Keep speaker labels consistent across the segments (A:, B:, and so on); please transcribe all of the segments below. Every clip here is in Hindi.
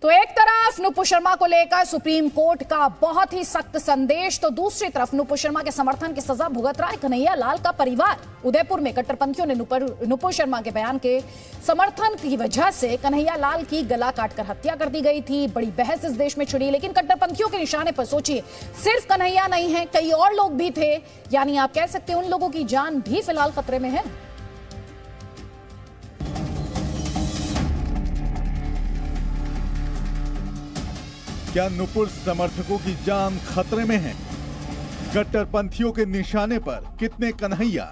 A: तो एक तरफ नुपुर शर्मा को लेकर सुप्रीम कोर्ट का बहुत ही सख्त संदेश, तो दूसरी तरफ नुपुर शर्मा के समर्थन की सजा भुगत रहा है कन्हैया लाल का परिवार। उदयपुर में कट्टरपंथियों ने नुपुर शर्मा के बयान के समर्थन की वजह से कन्हैया लाल की गला काटकर हत्या कर दी गई थी। बड़ी बहस इस देश में छिड़ी, लेकिन कट्टरपंथियों के निशाने पर सोचिए सिर्फ कन्हैया नहीं है, कई और लोग भी थे, यानी आप कह सकते हैं उन लोगों की जान भी फिलहाल खतरे में है।
B: क्या नुपुर समर्थकों की जान खतरे में है? कट्टरपंथियों के निशाने पर कितने कन्हैया?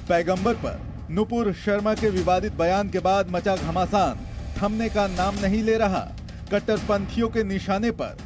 B: पैगंबर पर नुपुर शर्मा के विवादित बयान के बाद मचा घमासान थमने का नाम नहीं ले रहा। कट्टरपंथियों के निशाने पर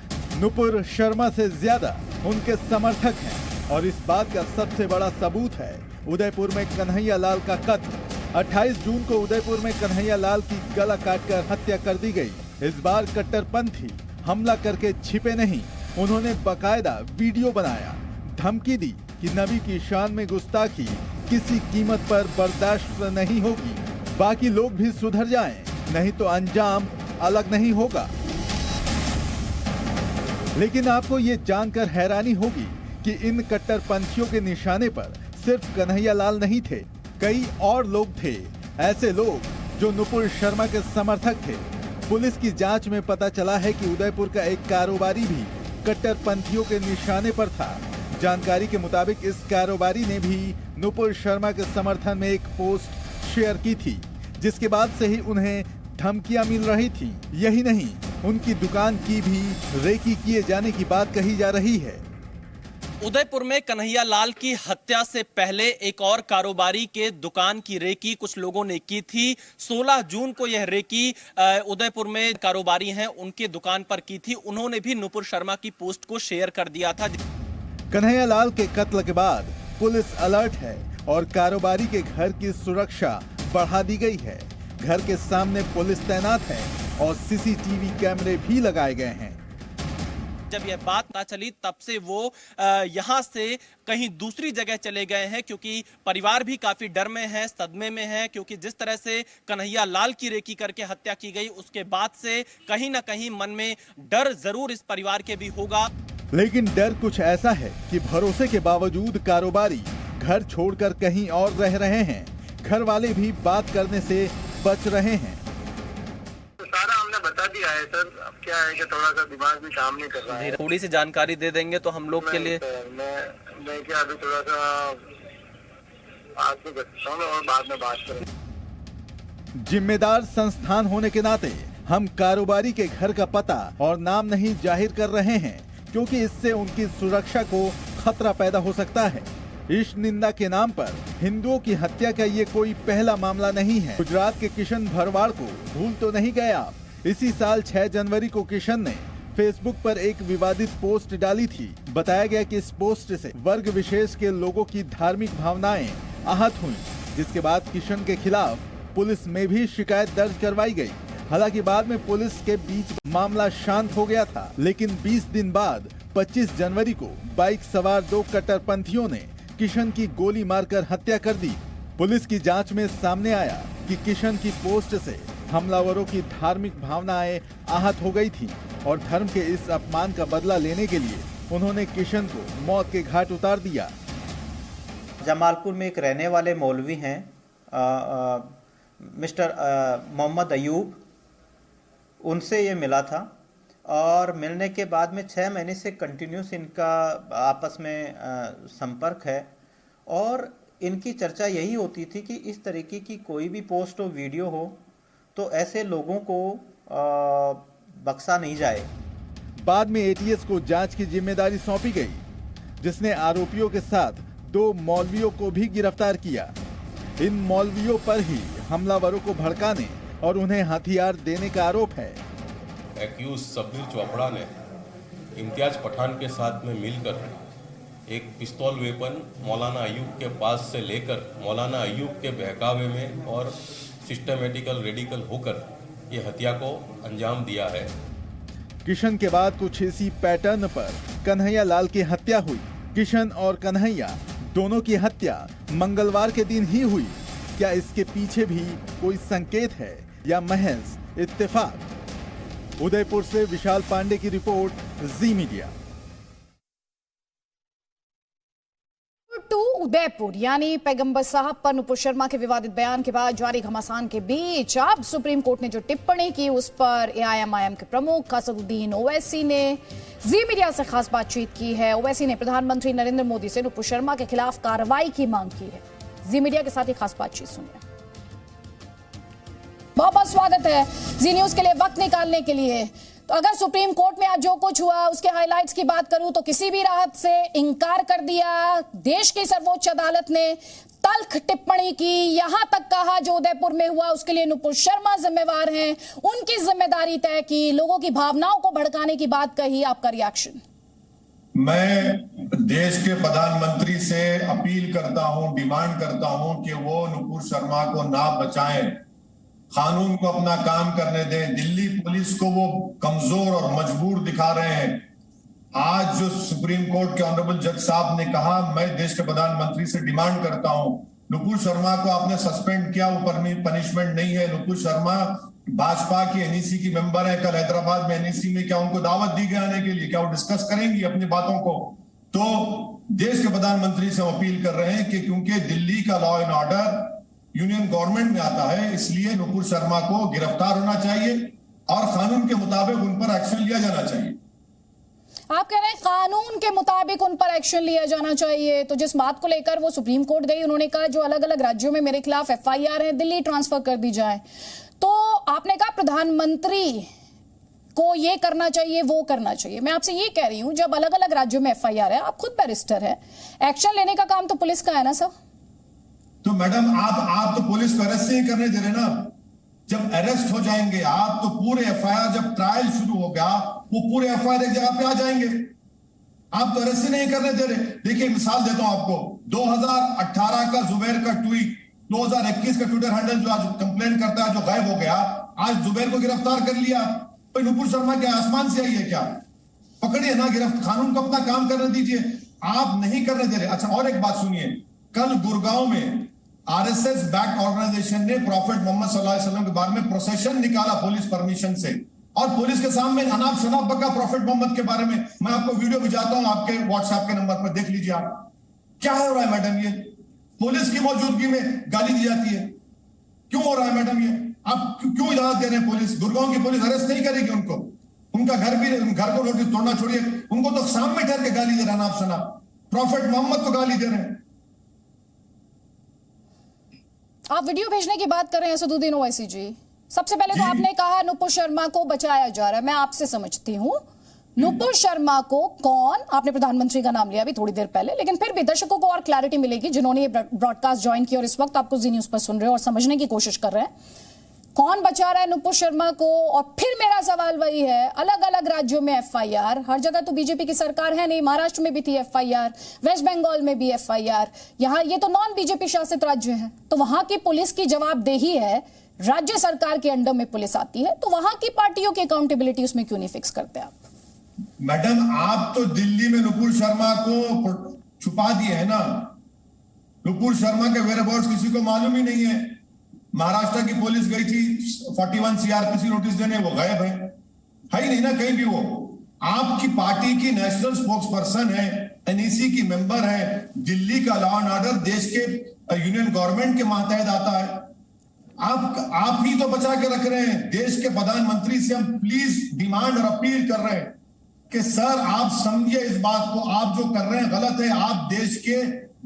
B: नुपुर शर्मा से ज्यादा उनके समर्थक हैं और इस बात का सबसे बड़ा सबूत है उदयपुर में कन्हैया लाल का कत्ल। 28 जून को उदयपुर में कन्हैया लाल की गला काटकर हत्या कर दी गई। इस बार कट्टरपंथी हमला करके छिपे नहीं, उन्होंने बकायदा वीडियो बनाया, धमकी दी कि नबी की शान में गुस्ताखी किसी कीमत पर बर्दाश्त नहीं होगी, बाकी लोग भी सुधर जाएं, नहीं तो अंजाम अलग नहीं होगा। लेकिन आपको ये जानकर हैरानी होगी कि इन कट्टरपंथियों के निशाने पर सिर्फ कन्हैया लाल नहीं थे, कई और लोग थे। ऐसे लोग जो नुपुर शर्मा के समर्थक थे। पुलिस की जांच में पता चला है कि उदयपुर का एक कारोबारी भी कट्टरपंथियों के निशाने पर था। जानकारी के मुताबिक इस कारोबारी ने भी नुपुर शर्मा के समर्थन में एक पोस्ट शेयर की थी, जिसके बाद से ही उन्हें धमकियां मिल रही थी। यही नहीं, उनकी दुकान की भी रेकी किए जाने की बात कही जा रही है।
C: उदयपुर में कन्हैया लाल की हत्या से पहले एक और कारोबारी के दुकान की रेकी कुछ लोगों ने की थी। 16 जून को यह रेकी उदयपुर में कारोबारी हैं उनके दुकान पर की थी। उन्होंने भी नुपुर शर्मा की पोस्ट को शेयर कर दिया था।
B: कन्हैया लाल के कत्ल के बाद पुलिस अलर्ट है और कारोबारी के घर की सुरक्षा बढ़ा दी गई है। घर के सामने पुलिस तैनात है और सीसीटीवी कैमरे भी लगाए गए हैं।
C: जब यह बात पता चली तब से वो यहाँ से कहीं दूसरी जगह चले गए हैं, क्योंकि परिवार भी काफी डर में है, सदमे में है, क्योंकि जिस तरह से कन्हैया लाल की रेकी करके हत्या की गई उसके बाद से कहीं ना कहीं मन में डर जरूर इस परिवार के भी होगा।
B: लेकिन डर कुछ ऐसा है कि भरोसे के बावजूद कारोबारी घर छोड़कर कहीं और रह रहे हैं। घर वाले भी बात करने से बच रहे हैं।
D: सारा हमने बता दिया है सर, अब क्या है कि थोड़ा सा दिमाग भी काम नहीं कर रहा है।
C: थोड़ी सी जानकारी दे देंगे तो हम लोग के लिए।
D: मैं क्या अभी थोड़ा सा आपको बताता हूँ और बाद में बात करेंगे।
B: जिम्मेदार संस्थान होने के नाते हम कारोबारी के घर का पता और नाम नहीं जाहिर कर रहे हैं, क्योंकि इससे उनकी सुरक्षा को खतरा पैदा हो सकता है। इस निंदा के नाम पर हिंदुओं की हत्या का ये कोई पहला मामला नहीं है। गुजरात के किशन भरवाड़ को भूल तो नहीं गए आप। इसी साल 6 जनवरी को किशन ने फेसबुक पर एक विवादित पोस्ट डाली थी। बताया गया कि इस पोस्ट से वर्ग विशेष के लोगों की धार्मिक भावनाएं आहत हुई, जिसके बाद किशन के खिलाफ पुलिस में भी शिकायत दर्ज करवाई गई। हालांकि बाद में पुलिस के बीच मामला शांत हो गया था, लेकिन 20 दिन बाद 25 जनवरी को बाइक सवार 2 कट्टरपंथियों ने किशन की गोली मारकर हत्या कर दी। पुलिस की जांच में सामने आया कि किशन की पोस्ट से हमलावरों की धार्मिक भावनाएं आहत हो गई थी और धर्म के इस अपमान का बदला लेने के लिए उन्होंने किशन को मौत के घाट उतार दिया।
E: जमालपुर में एक रहने वाले मौलवी हैं मिस्टर मोहम्मद अयूब, उनसे ये मिला था और मिलने के बाद में 6 महीने से कंटिन्यूस इनका आपस में संपर्क है और इनकी चर्चा यही होती थी कि इस तरीके की कोई भी पोस्ट हो, वीडियो हो, तो ऐसे लोगों को बख्शा नहीं जाए।
B: बाद में एटीएस को जांच की जिम्मेदारी सौंपी गई, जिसने आरोपियों के साथ 2 मौलवियों को भी गिरफ्तार किया। इन मौलवियों पर ही हमलावरों को भड़काने और उन्हें हथियार देने का आरोप है।
F: एक्यूज सबीर चोपड़ा ने इम्तियाज पठान के साथ में मिलकर एक पिस्तौल वेपन मौलाना अयूब के पास से लेकर मौलाना अयूब के बहकावे में और सिस्टमेटिकल रेडिकल होकर ये हत्या को अंजाम दिया है।
B: किशन के बाद कुछ इसी पैटर्न पर कन्हैया लाल की हत्या हुई। किशन और कन्हैया दोनों की हत्या मंगलवार के दिन ही हुई। क्या इसके पीछे भी कोई संकेत है या महज इत्तेफाक? उदयपुर से विशाल पांडे की रिपोर्ट, जी मीडिया।
A: टू उदयपुर यानी पैगंबर साहब पर नुपुर शर्मा के विवादित बयान के बाद जारी घमासान के बीच अब सुप्रीम कोर्ट ने जो टिप्पणी की उस पर एआईएमआईएम के प्रमुख असदुद्दीन ओवैसी ने जी मीडिया से खास बातचीत की है। ओवैसी ने प्रधानमंत्री नरेंद्र मोदी से नुपुर शर्मा के खिलाफ कार्रवाई की मांग की है। जी मीडिया के साथ ही खास बातचीत सुनिए। बहुत बहुत स्वागत है जी न्यूज के लिए वक्त निकालने के लिए। तो अगर सुप्रीम कोर्ट में आज जो कुछ हुआ उसके हाइलाइट्स की बात करूं तो किसी भी राहत से इंकार कर दिया। देश की सर्वोच्च अदालत ने तल्ख टिप्पणी की, यहां तक कहा जो उदयपुर में हुआ उसके लिए नुपुर शर्मा जिम्मेवार हैं, उनकी जिम्मेदारी तय की, लोगों की भावनाओं को भड़काने की बात कही। आपका रिएक्शन?
G: मैं देश के प्रधानमंत्री से अपील करता हूं, डिमांड करता हूं कि वो नुपुर शर्मा को ना बचाएं, कानून को अपना काम करने दें। दिल्ली पुलिस को वो कमजोर और मजबूर दिखा रहे हैं। आज जो सुप्रीम कोर्ट के ऑनरेबल जज साहब ने कहा, मैं देश के प्रधानमंत्री से डिमांड करता हूं, नुपुर शर्मा को आपने सस्पेंड किया, वो पनिशमेंट नहीं है। नुपुर शर्मा भाजपा की एनईसी की मेंबर है। कल हैदराबाद में एनईसी में क्या उनको दावत दी गई आने के लिए? क्या वो डिस्कस करेंगी अपनी बातों को? तो देश के प्रधानमंत्री से हम अपील कर रहे हैं कि क्योंकि दिल्ली का law and order union government में आता है, इसलिए नुपुर शर्मा को गिरफ्तार होना चाहिए और कानून के मुताबिक उन पर एक्शन लिया जाना चाहिए।
A: आप कह रहे हैं कानून के मुताबिक उन पर एक्शन लिया जाना चाहिए। तो जिस बात को लेकर वो सुप्रीम कोर्ट गई, उन्होंने कहा जो अलग अलग राज्यों में मेरे खिलाफ एफआईआर है दिल्ली ट्रांसफर कर दी जाए। तो आपने कहा प्रधानमंत्री को ये करना चाहिए, वो करना चाहिए। मैं आपसे ये कह रही हूं, जब अलग अलग राज्यों में एफआईआर है, आप खुद बैरिस्टर है, एक्शन लेने का काम तो पुलिस का है ना सर?
G: तो मैडम आप तो पुलिस को अरेस्ट नहीं करने दे रहे ना। जब अरेस्ट हो जाएंगे आप तो पूरे एफआईआर, जब ट्रायल शुरू होगा वो पूरे एफआईआर एक जगह पे आ जाएंगे। आप तो अरेस्ट ही नहीं करने दे रहे। देखिए मिसाल देता हूं आपको, 2018 का जुबैर का ट्वीट, 2021 का ट्विटर हैंडल जो आज कंप्लेन करता है, जो गायब हो गया, आज जुबैर को गिरफ्तार कर लिया। भाई नुपुर शर्मा क्या आसमान से आई है क्या? पकड़िए ना, गिरफ्तार, कानून को अपना काम करने दीजिए। आप नहीं करने दे रहे। अच्छा, और एक बात सुनिए, कल गुड़गांव में आरएसएस बैक्ड ऑर्गेनाइजेशन ने प्रॉफेट मोहम्मद सल्लल्लाहु अलैहि वसल्लम के बारे में प्रोसेशन निकाला पुलिस परमिशन से, और पुलिस के सामने अनाप शनाप बका प्रॉफेट मोहम्मद के बारे में। मैं आपको वीडियो भिजाता हूं आपके व्हाट्सएप के नंबर पर, देख लीजिए आप। क्या हो रहा है मैडम? ये पुलिस की मौजूदगी में गाली दी जाती है। क्यों हो रहा है मैडम ये? आप क्यों इजाजत दे रहे हैं? पुलिस, गुड़गांव की पुलिस अरेस्ट नहीं करेगी उनको? उनका घर को नोटिस तोड़ना छोड़िए, उनको तो सामने ठहर के गाली दे रहे हैं, अनाप शनाप प्रॉफेट मोहम्मद को गाली दे रहे हैं।
A: आप वीडियो भेजने की बात कर रहे हैं असदुद्दीन ओवैसी जी। सबसे पहले तो आपने कहा नुपुर शर्मा को बचाया जा रहा है। मैं आपसे समझती हूं नुपुर शर्मा को कौन, आपने प्रधानमंत्री का नाम लिया अभी थोड़ी देर पहले, लेकिन फिर भी दर्शकों को और क्लैरिटी मिलेगी जिन्होंने ये ब्रॉडकास्ट ज्वाइन किया और इस वक्त आपको जी न्यूज पर सुन रहे हो और समझने की कोशिश कर रहे हैं कौन बचा रहा है नुपुर शर्मा को। और फिर मेरा सवाल वही है, अलग अलग राज्यों में एफआईआर, हर जगह तो बीजेपी की सरकार है नहीं, महाराष्ट्र में भी थी एफआईआर, वेस्ट बंगाल में भी एफआईआर, यहाँ ये तो नॉन बीजेपी शासित राज्य हैं, तो वहां की पुलिस की जवाबदेही है, राज्य सरकार के अंडर में पुलिस आती है, तो वहां की पार्टियों की अकाउंटेबिलिटी उसमें क्यों नहीं फिक्स करते आप?
G: मैडम आप तो दिल्ली में नुपुर शर्मा को छुपा दिए है ना। नुपुर शर्मा के वेयरअबाउट्स किसी को मालूम ही नहीं है। महाराष्ट्र की पुलिस गई थी 41 सीआरपीसी नोटिस देने, वो गायब है ही नहीं ना कहीं भी। वो आपकी पार्टी की नेशनल स्पोक्स पर्सन है, एनईसी की मेंबर है, दिल्ली का लॉ एंड ऑर्डर देश के यूनियन गवर्नमेंट के मातहत आता है। आप ही तो बचा के रख रहे हैं। देश के प्रधानमंत्री से हम प्लीज डिमांड और अपील कर रहे हैं कि सर आप समझिए इस बात को, आप जो कर रहे हैं गलत है। आप देश के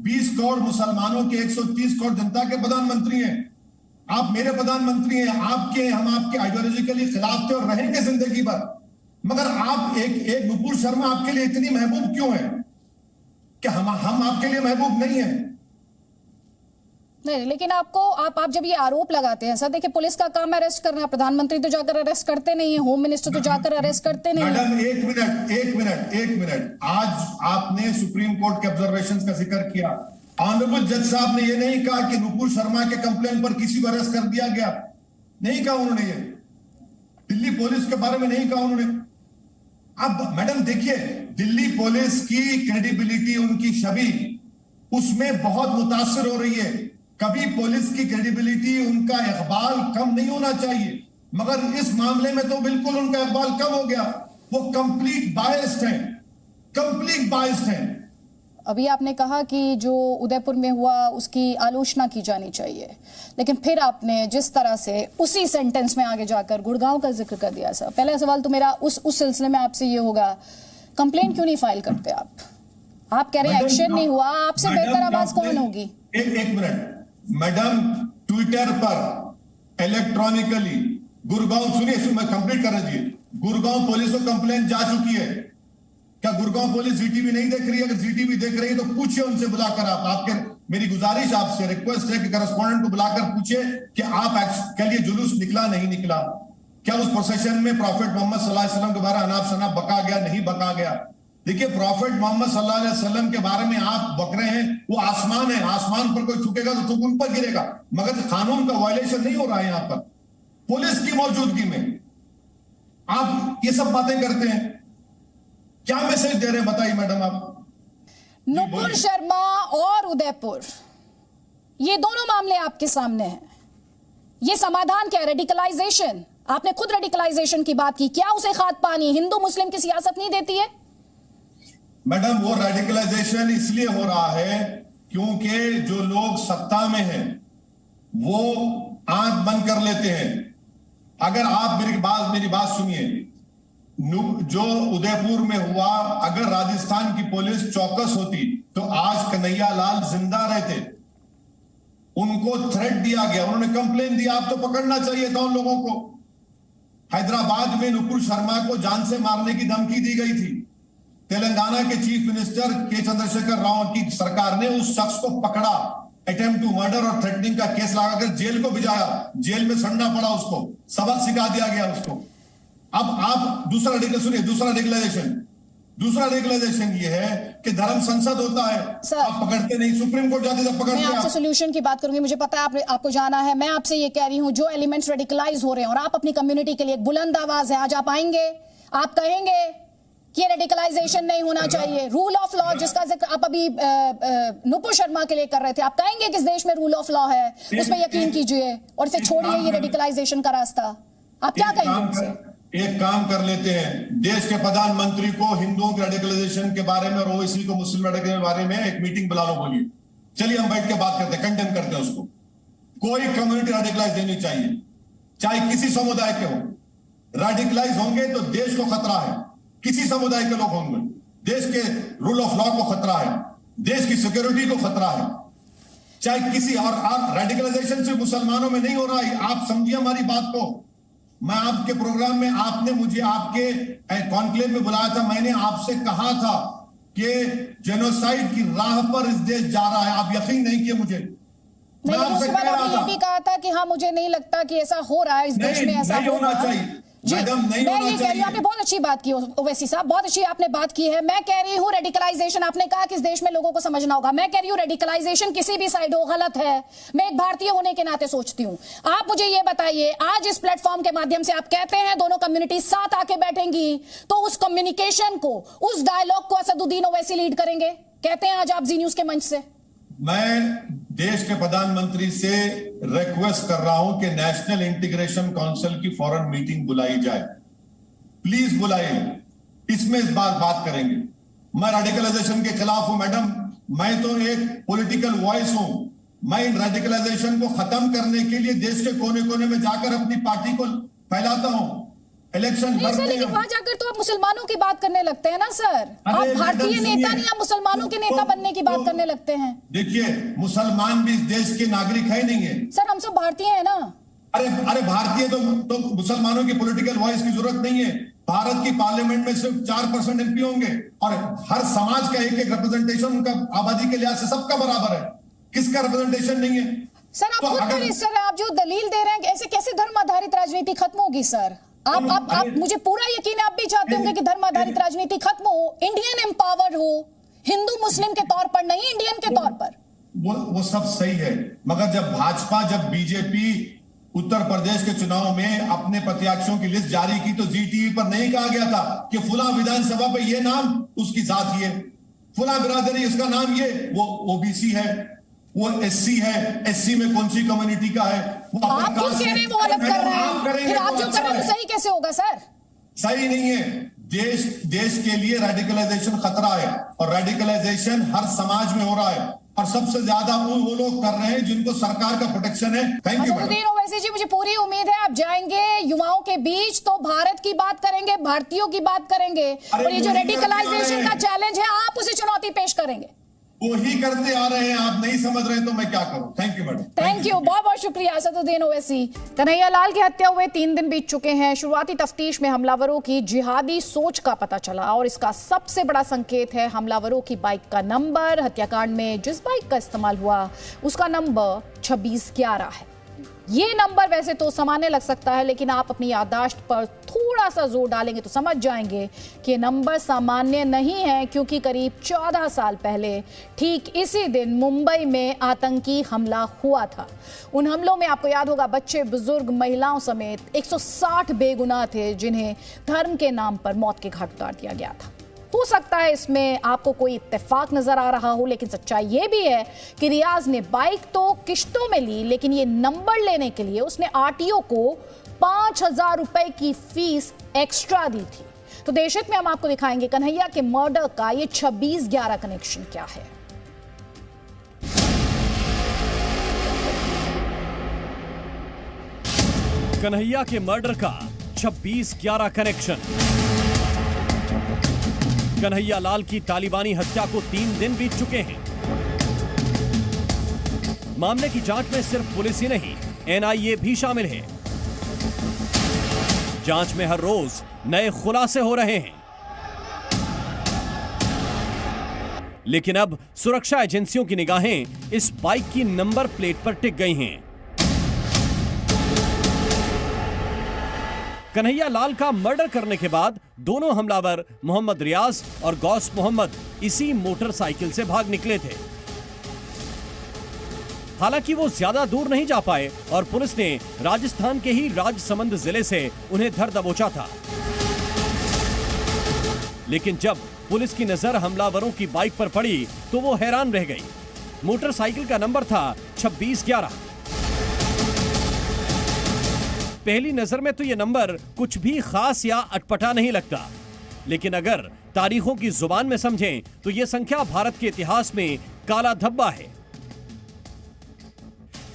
G: 20 करोड़ मुसलमानों के 130 करोड़ जनता के प्रधानमंत्री हैं। आप मेरे प्रधानमंत्री हैं, हम आपके आइडियोलॉजिकली खिलाफ थे और रहेंगे जिंदगी भर। मगर आप एक नुपुर शर्मा आपके लिए इतनी महबूब क्यों है कि हम आपके लिए महबूब नहीं है?
A: नहीं, लेकिन आप जब ये आरोप लगाते हैं सर, देखिए पुलिस का काम अरेस्ट करना, प्रधानमंत्री तो जाकर अरेस्ट करते नहीं है, होम मिनिस्टर तो जाकर अरेस्ट करते नहीं है।
G: मैडम एक मिनट, आज आपने सुप्रीम कोर्ट के ऑब्जर्वेशंस का जिक्र किया। ऑनरेबल जज साहब ने यह नहीं कहा कि नुपुर शर्मा के कंप्लेन पर किसी को अरेस्ट कर दिया गया, नहीं कहा उन्होंने। ये दिल्ली पुलिस के बारे में नहीं कहा उन्होंने। अब मैडम देखिए, दिल्ली पुलिस की क्रेडिबिलिटी, उनकी छवि उसमें बहुत मुतासिर हो रही है। कभी पुलिस की क्रेडिबिलिटी, उनका इकबाल कम नहीं होना चाहिए। मगर इस मामले में तो बिल्कुल उनका इकबाल कम हो गया। वो कंप्लीट बायस्ड हैं, कंप्लीट बायस्ड हैं।
A: अभी आपने कहा कि जो उदयपुर में हुआ उसकी आलोचना की जानी चाहिए, लेकिन फिर आपने जिस तरह से उसी सेंटेंस में आगे जाकर गुड़गांव का जिक्र कर दिया। सर, पहला सवाल तो मेरा उस सिलसिले में आपसे ये होगा, कंप्लेंट क्यों नहीं फाइल करते आप? आप कह रहे हैं एक्शन नहीं हुआ, आपसे बेहतर आवाज कौन होगी?
G: एक मिनट मैडम, ट्विटर पर इलेक्ट्रॉनिकली गुड़गांव, सुनिए मैं कंप्लीट कर रही, गुड़गांव पुलिस को कंप्लेंट जा चुकी है। क्या गुड़गांव पुलिस जीटीवी नहीं देख रही है? अगर जीटीवी देख रही है तो पूछिए उनसे बुलाकर। आपके मेरी गुजारिश आपसे रिक्वेस्ट है कि करस्पॉन्डेंट को बुलाकर पूछिए कि आप के लिए जुलूस निकला नहीं निकला, क्या उस प्रोसेशन में प्रॉफेट मोहम्मद सल्लल्लाहु अलैहि वसल्लम के बारे में अनाप शनाप बका गया नहीं बका गया। देखिए, प्रॉफेट मोहम्मद सल्लल्लाहु अलैहि वसल्लम के बारे में आप बक रहे हैं, वो आसमान है, आसमान पर कोई थूकेगा तो थूक उन पर गिरेगा, मगर कानून का वायलेशन नहीं हो रहा है। यहां पर पुलिस की मौजूदगी में आप ये सब बातें करते हैं, क्या मैसेज दे रहे हैं बताइए मैडम आप?
A: नुपुर शर्मा और उदयपुर, ये दोनों मामले आपके सामने हैं। ये समाधान क्या है? रेडिकलाइजेशन। आपने खुद रेडिकलाइजेशन की बात की, क्या उसे खाद पानी हिंदू मुस्लिम की सियासत नहीं देती है?
G: मैडम, वो रेडिकलाइजेशन इसलिए हो रहा है क्योंकि जो लोग सत्ता में हैं वो आंख बंद कर लेते हैं। अगर आप मेरी बात सुनिए, जो उदयपुर में हुआ, अगर राजस्थान की पुलिस चौकस होती तो आज कन्हैया लाल जिंदा रहते। उनको थ्रेट दिया गया, उन्होंने कंप्लेन दिया, आप तो पकड़ना चाहिए था उन लोगों को। हैदराबाद में नुपुर शर्मा को जान से मारने की धमकी दी गई थी। तेलंगाना के चीफ मिनिस्टर के चंद्रशेखर राव की सरकार ने उस शख्स को पकड़ा, अटेम्प्ट टू मर्डर और थ्रेटनिंग का केस लगाकर जेल को भिजाया, जेल में सड़ना पड़ा उसको, सबक सिखा दिया गया उसको। अब आप दूसरा रेगुलेशन ये है कि धर्म संसद होता है, आप पकड़ते नहीं, सुप्रीम कोर्ट जाते तब पकड़ते हैं।
A: मैं आपसे सोल्यूशन की बात करूंगी, मुझे पता है आपको जाना है। मैं आपसे ये कह रही हूं, जो एलिमेंट्स रेडिकलाइज हो रहे हैं और आप अपनी कम्युनिटी के लिए एक बुलंद आवाज है, आज आप आएंगे, आप कहेंगे कि रेडिकलाइजेशन नहीं होना चाहिए, रूल ऑफ लॉ जिसका जिक्र आप अभी नुपुर शर्मा के लिए कर रहे थे, आप कहेंगे कि इस देश में रूल ऑफ लॉ है, उस पर यकीन कीजिए और इसे छोड़िए ये रेडिकलाइजेशन का रास्ता। आप क्या कहेंगे उनसे?
G: एक काम कर लेते हैं, देश के प्रधानमंत्री को हिंदुओं के रेडिकलाइजेशन के बारे में और ओवैसी को मुस्लिम रेडिकलाइजेशन के बारे में एक मीटिंग बुला लो, बोलिए, चलिए हम बैठ के बात करते हैं, कंडेम करते हैं उसको। कोई कम्युनिटी रेडिकलाइज देनी चाहिए, चाहे किसी समुदाय के हो। रेडिकलाइज होंगे तो देश को खतरा है, किसी समुदाय के लोग होंगे, देश के रूल ऑफ लॉ को खतरा है, देश की सिक्योरिटी को खतरा है, चाहे किसी और रेडिकलाइजेशन सिर्फ मुसलमानों में नहीं हो रहा है। आप समझिए हमारी बात को। मैं आपके प्रोग्राम में, आपने मुझे आपके कॉन्क्लेव में बुलाया था, मैंने आपसे कहा था कि जेनोसाइड की राह पर इस देश जा रहा है, आप यकीन नहीं किए मुझे।
A: मैं आपसे कह रहा था, ये भी कहा था कि हाँ मुझे नहीं लगता कि ऐसा हो रहा है इस देश में, ऐसा
G: होना चाहिए। मैडम, नहीं
A: मैं
G: होना
A: ये कह रही हूँ, आपने बहुत अच्छी बात की ओवैसी साहब, बहुत अच्छी आपने बात की है। मैं कह रही हूँ रेडिकलाइजेशन, आपने कहा कि इस देश में लोगों को समझना होगा। मैं कह रही हूँ रेडिकलाइजेशन किसी भी साइड हो गलत है, मैं एक भारतीय होने के नाते सोचती हूँ। आप मुझे ये बताइए, आज इस प्लेटफॉर्म के माध्यम से आप कहते हैं दोनों कम्युनिटी साथ आके बैठेंगी, तो उस कम्युनिकेशन को, उस डायलॉग को असदुद्दीन ओवैसी लीड करेंगे, कहते हैं आज आप जी न्यूज के मंच से।
G: मैं देश के प्रधानमंत्री से रिक्वेस्ट कर रहा हूं कि नेशनल इंटीग्रेशन काउंसिल की फौरन मीटिंग बुलाई जाए, प्लीज बुलाइए, इसमें इस बात करेंगे। मैं रेडिकलाइजेशन के खिलाफ हूं मैडम, मैं तो एक पॉलिटिकल वॉइस हूं। मैं इन रेडिकलाइजेशन को खत्म करने के लिए देश के कोने कोने में जाकर अपनी पार्टी को फैलाता हूं। इलेक्शन
A: लेकिन वहां जाकर तो आप मुसलमानों की बात करने लगते हैं ना सर, आप भारतीय नेता नहीं, आप मुसलमानों के नेता बनने की बात करने लगते हैं।
G: देखिए, मुसलमान भी इस देश के नागरिक है नहीं है
A: सर, हम सब भारतीय हैं ना।
G: अरे भारतीय तो मुसलमानों की पॉलिटिकल वॉइस की जरूरत नहीं है। भारत की पार्लियामेंट में सिर्फ 4% एमपी होंगे और हर समाज का एक रिप्रेजेंटेशन उनका आबादी के लिहाज से सबका बराबर है, किसका रिप्रेजेंटेशन नहीं है?
A: सर आप जो दलील दे रहे हैं, ऐसे कैसे धर्म आधारित राजनीति खत्म होगी सर? आप मुझे पूरा यकीन है आप भी चाहते होंगे कि धर्म आधारित राजनीति खत्म हो, इंडियन एम्पावर्ड हो, हिंदू मुस्लिम के तौर पर नहीं, इंडियन के तौर पर। वो
G: सब सही है, मगर जब बीजेपी उत्तर प्रदेश के चुनाव में अपने प्रत्याशियों की लिस्ट जारी की तो जी टीवी पर नहीं कहा गया था कि फुला विधानसभा पे ये नाम उसकी जात ये, फुला बिरादरी इसका नाम ये, वो ओबीसी है। वो एससी है, एससी में कौन सी कम्युनिटी का है, वो
A: आप क्यों कह रहे हैं वो अलग कर रहे हैं? फिर आप जो कर रहे हैं सही कैसे होगा सर?
G: सही नहीं है। देश के लिए रेडिकलाइजेशन खतरा है और रेडिकलाइजेशन हर समाज में हो रहा है और सबसे ज्यादा वो लोग कर रहे हैं जिनको सरकार का प्रोटेक्शन है। Thank you madam.
A: Owaisi ji, मुझे पूरी उम्मीद है आप जाएंगे युवाओं के बीच तो भारत की बात करेंगे, भारतीयों की बात करेंगे और ये जो रेडिकलाइजेशन का चैलेंज है आप उसे चुनौती पेश करेंगे।
G: वो ही करते आ रहे हैं, आप नहीं समझ रहे तो मैं क्या करूं। Thank you madam.
A: Thank you, बहुत बहुत शुक्रिया असदुद्दीन ओवैसी। कन्हैया लाल की हत्या हुए 3 दिन बीत चुके हैं। शुरुआती तफ्तीश में हमलावरों की जिहादी सोच का पता चला और इसका सबसे बड़ा संकेत है हमलावरों की बाइक का नंबर। हत्याकांड में जिस बाइक का इस्तेमाल हुआ उसका नंबर 2611 है। ये नंबर वैसे तो सामान्य लग सकता है, लेकिन आप अपनी याददाश्त पर थोड़ा सा जोर डालेंगे तो समझ जाएंगे कि ये नंबर सामान्य नहीं है, क्योंकि करीब 14 साल पहले ठीक इसी दिन मुंबई में आतंकी हमला हुआ था। उन हमलों में आपको याद होगा बच्चे, बुजुर्ग, महिलाओं समेत 160 बेगुनाह थे जिन्हें धर्म के नाम पर मौत के घाट उतार दिया गया था। हो सकता है इसमें आपको कोई इत्तेफाक नजर आ रहा हो, लेकिन सच्चाई यह भी है कि रियाज ने बाइक तो किश्तों में ली, लेकिन ये नंबर लेने के लिए उसने आरटीओ को 5000 रुपए की फीस एक्स्ट्रा दी थी। तो देशहित में हम आपको दिखाएंगे कन्हैया के मर्डर का ये 2611 कनेक्शन क्या है।
H: कन्हैया के मर्डर का 2611 कनेक्शन। कन्हैया लाल की तालिबानी हत्या को 3 दिन बीत चुके हैं। मामले की जांच में सिर्फ पुलिस ही नहीं, एनआईए भी शामिल है। जांच में हर रोज नए खुलासे हो रहे हैं, लेकिन अब सुरक्षा एजेंसियों की निगाहें इस बाइक की नंबर प्लेट पर टिक गई हैं। कन्हैया लाल का मर्डर करने के बाद दोनों हमलावर मोहम्मद रियाज और गौस मोहम्मद इसी मोटरसाइकिल से भाग निकले थे। हालांकि वो ज्यादा दूर नहीं जा पाए और पुलिस ने राजस्थान के ही राजसमंद जिले से उन्हें धर दबोचा था। लेकिन जब पुलिस की नजर हमलावरों की बाइक पर पड़ी तो वो हैरान रह गई। मोटरसाइकिल का नंबर था 2611। पहली नजर में तो यह नंबर कुछ भी खास या अटपटा नहीं लगता, लेकिन अगर तारीखों की जुबान में समझें तो यह संख्या भारत के इतिहास में काला धब्बा है।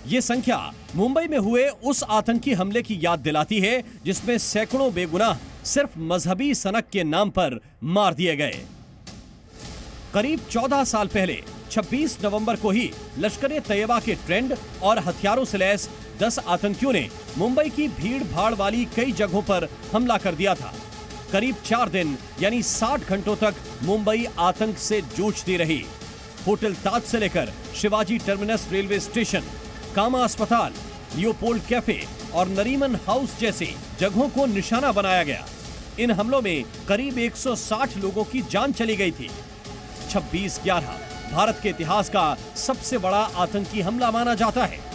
H: यह संख्या मुंबई में हुए उस आतंकी हमले की याद दिलाती है जिसमें सैकड़ों बेगुनाह सिर्फ मजहबी सनक के नाम पर मार दिए गए। करीब 14 साल पहले 26 नवंबर को ही लश्कर ए तैयबा के ट्रेंड और हथियारों से लैस 10 आतंकियों ने मुंबई की भीड़ भाड़ वाली कई जगहों पर हमला कर दिया था। करीब 4 दिन यानी 60 घंटों तक मुंबई आतंक से जूझती रही। होटल ताज से लेकर शिवाजी टर्मिनस रेलवे स्टेशन, कामा अस्पताल, लियोपोल्ड कैफे और नरीमन हाउस जैसी जगहों को निशाना बनाया गया। इन हमलों में करीब 160 लोगों की जान चली गई थी। 2611 भारत के इतिहास का सबसे बड़ा आतंकी हमला माना जाता है।